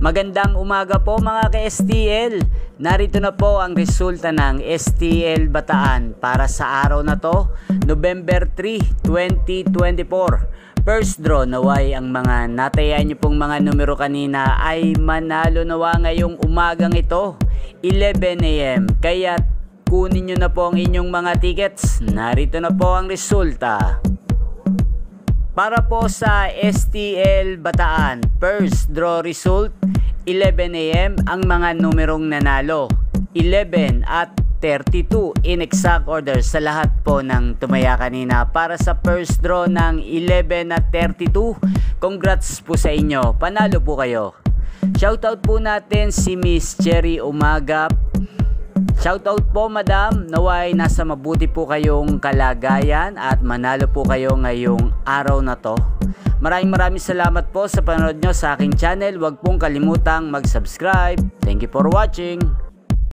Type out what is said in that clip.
Magandang umaga po mga ka-STL. Narito na po ang resulta ng STL Bataan para sa araw na to, November 3, 2024. First draw, naway ang mga natayan nyo pong mga numero kanina ay manalo nawa ngayong umagang ito, 11 AM. Kaya kunin nyo na po ang inyong mga tickets. Narito na po ang resulta. Para po sa STL Bataan, first draw result, 11 AM ang mga numerong nanalo. 11 at 32 in exact order sa lahat po ng tumaya kanina. Para sa first draw ng 11 at 32, congrats po sa inyo. Panalo po kayo. Shoutout po natin si Miss Cherry Umaga. Shoutout po madam, naway nasa mabuti po kayong kalagayan at manalo po kayo ngayong araw na to. Maraming salamat po sa panonood nyo sa aking channel. Huwag pong kalimutang mag-subscribe. Thank you for watching.